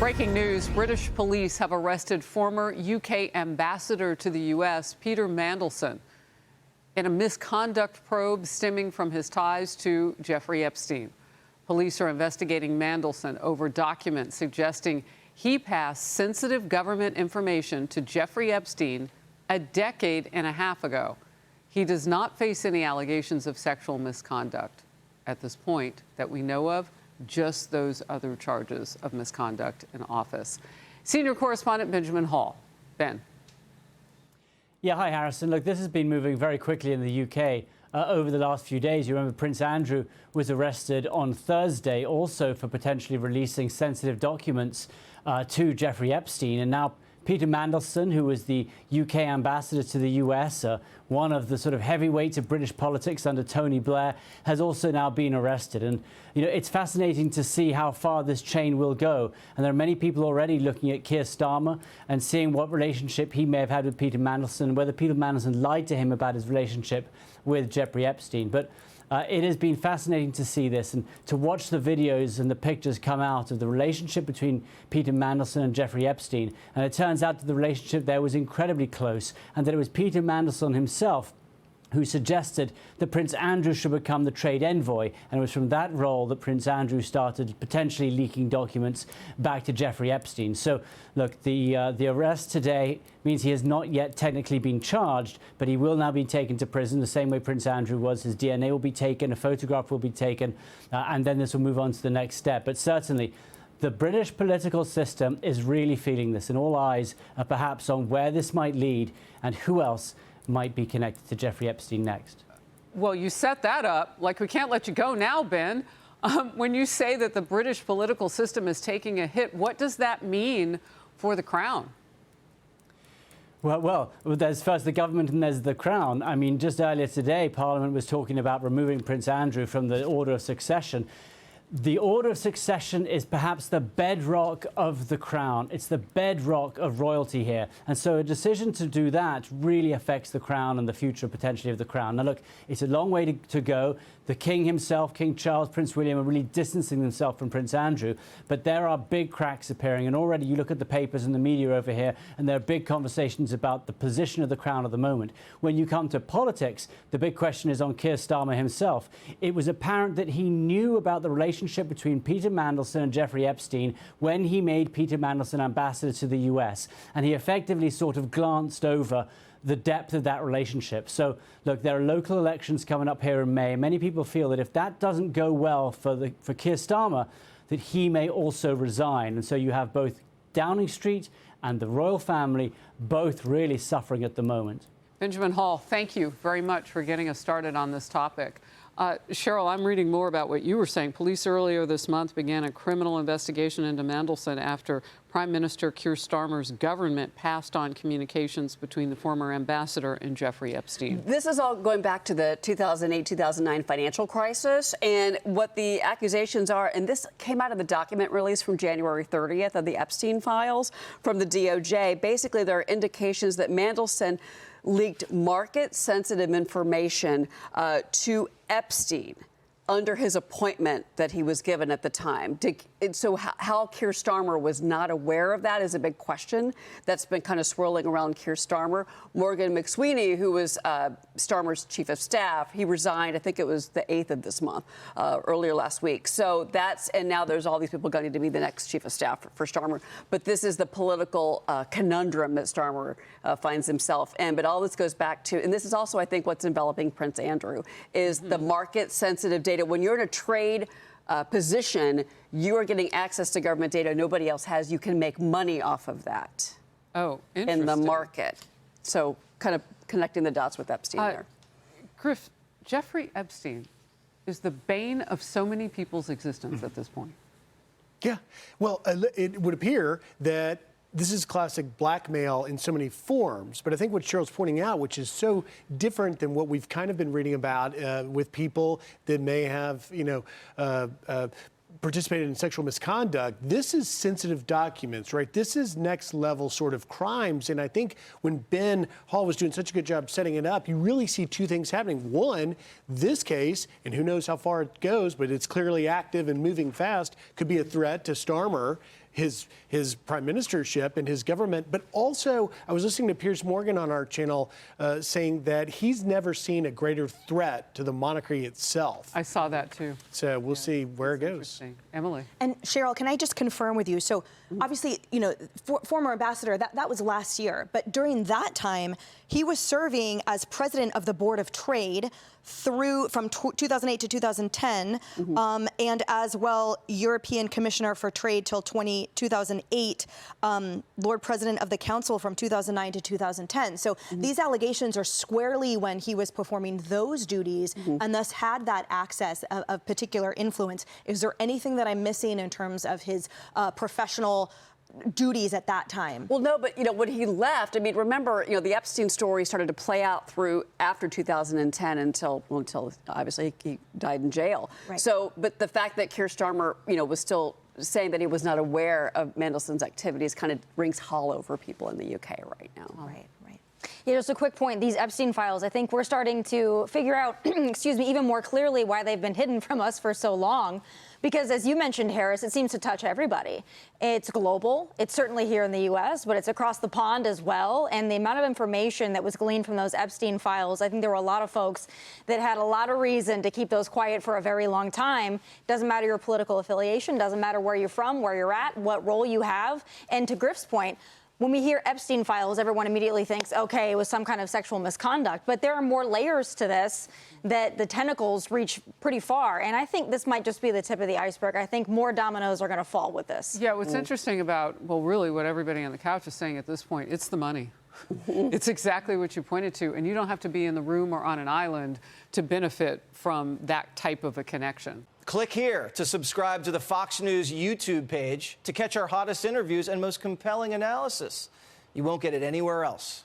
Breaking news, British police have arrested former UK ambassador to the U.S., Peter Mandelson, in a misconduct probe stemming from his ties to Jeffrey Epstein. Police are investigating Mandelson over documents suggesting he passed sensitive government information to Jeffrey Epstein a decade and a half ago. He does not face any allegations of sexual misconduct at this point that we know of, just those other charges of misconduct in office. Senior correspondent Benjamin Hall. Ben. Yeah, hi, Harrison. Look, this has been moving very quickly in the UK over the last few days. You remember Prince Andrew was arrested on Thursday also for potentially releasing sensitive documents to Jeffrey Epstein. And now Peter Mandelson, who was the UK ambassador to the US, one of the sort of heavyweights of British politics under Tony Blair, has also now been arrested. And, you know, it's fascinating to see how far this chain will go. And there are many people already looking at Keir Starmer and seeing what relationship he may have had with Peter Mandelson, whether Peter Mandelson lied to him about his relationship with Jeffrey Epstein. But it has been fascinating to see this and to watch the videos and the pictures come out of the relationship between Peter Mandelson and Jeffrey Epstein. And it turns out that the relationship there was incredibly close, and that it was Peter Mandelson himself who suggested that Prince Andrew should become the trade envoy. And it was from that role that Prince Andrew started potentially leaking documents back to Jeffrey Epstein. So, look, the arrest today means he has not yet technically been charged, but he will now be taken to prison the same way Prince Andrew was. His DNA will be taken, a photograph will be taken, and then this will move on to the next step. But certainly, the British political system is really feeling this, and all eyes are perhaps on where this might lead and who else might be connected to Jeffrey Epstein next. Well, you set that up. Like, we can't let you go now, Ben. When you say that the British political system is taking a hit, what does that mean for the Crown? Well, there's first the government and there's the Crown. I mean, just earlier today, Parliament was talking about removing Prince Andrew from the order of succession. The order of succession is perhaps the bedrock of the Crown. It's the bedrock of royalty here. And so a decision to do that really affects the Crown and the future potentially of the Crown. Now, look, it's a long way to go. The King himself, King Charles, Prince William, are really distancing themselves from Prince Andrew. But there are big cracks appearing. And already you look at the papers and the media over here, and there are big conversations about the position of the Crown at the moment. When you come to politics, the big question is on Keir Starmer himself. It was apparent that he knew about the relationship between Peter Mandelson and Jeffrey Epstein when he made Peter Mandelson ambassador to the US. And he effectively sort of glanced over the depth of that relationship. So, look, there are local elections coming up here in May. And many people feel that if that doesn't go well for Keir Starmer, that he may also resign. And so you have both Downing Street and the royal family both really suffering at the moment. Benjamin Hall, thank you very much for getting us started on this topic. Cheryl, I'm reading more about what you were saying. Police earlier this month began a criminal investigation into Mandelson after Prime Minister Keir Starmer's government passed on communications between the former ambassador and Jeffrey Epstein. This is all going back to the 2008-2009 financial crisis, and what the accusations are, and this came out of the document release from January 30th of the Epstein files from the DOJ. Basically, there are indications that Mandelson leaked market-sensitive information to Epstein under his appointment that he was given at the time. So how Keir Starmer was not aware of that is a big question that's been kind of swirling around Keir Starmer. Morgan McSweeney, who was Starmer's chief of staff, he resigned, I think it was the 8th of this month, earlier last week. So and now there's all these people going to be the next chief of staff for Starmer. But this is the political conundrum that Starmer finds himself in. But all this goes back to, and this is also, I think, what's enveloping Prince Andrew, is the market-sensitive data. When you're in a trade position, you are getting access to government data nobody else has. You can make money off of that. Oh, interesting. In the market. So kind of connecting the dots with Epstein there. Griff, Jeffrey Epstein is the bane of so many people's existence at this point. Yeah. Well, it would appear that this is classic blackmail in so many forms. But I think what Cheryl's pointing out, which is so different than what we've kind of been reading about with people that may have, participated in sexual misconduct. This is sensitive documents, right? This is next level sort of crimes. And I think when Ben Hall was doing such a good job setting it up, you really see two things happening. One, this case, and who knows how far it goes, but it's clearly active and moving fast, could be a threat to Starmer his prime ministership and his government. But also, I was listening to Piers Morgan on our channel saying that he's never seen a greater threat to the monarchy itself. I saw that too. So we'll see where it goes. Emily. And Cheryl, can I just confirm with you? So obviously, you know, former ambassador, that was last year. But during that time, he was serving as president of the Board of Trade from 2008 to 2010, and as well European Commissioner for Trade till 2008, Lord President of the Council from 2009 to 2010. So these allegations are squarely when he was performing those duties and thus had that access of particular influence. Is there anything that I'm missing in terms of his professional duties at that time? Well, no, but, you know, when he left, I mean, remember, you know, the Epstein story started to play out through after 2010 until obviously he died in jail. Right. So, but the fact that Keir Starmer, you know, was still saying that he was not aware of Mandelson's activities kind of rings hollow for people in the UK right now. Right. Yeah, just a quick point. These Epstein files, I think we're starting to figure out, excuse me, even more clearly why they've been hidden from us for so long. Because as you mentioned, Harris, it seems to touch everybody. It's global. It's certainly here in the U.S., but it's across the pond as well. And the amount of information that was gleaned from those Epstein files, I think there were a lot of folks that had a lot of reason to keep those quiet for a very long time. Doesn't matter your political affiliation, doesn't matter where you're from, where you're at, what role you have. And to Griff's point, when we hear Epstein files, everyone immediately thinks, okay, it was some kind of sexual misconduct. But there are more layers to this, that the tentacles reach pretty far. And I think this might just be the tip of the iceberg. I think more dominoes are going to fall with this. Yeah, what's interesting about, well, really what everybody on the couch is saying at this point, it's the money. It's exactly what you pointed to. And you don't have to be in the room or on an island to benefit from that type of a connection. Click here to subscribe to the Fox News YouTube page to catch our hottest interviews and most compelling analysis. You won't get it anywhere else.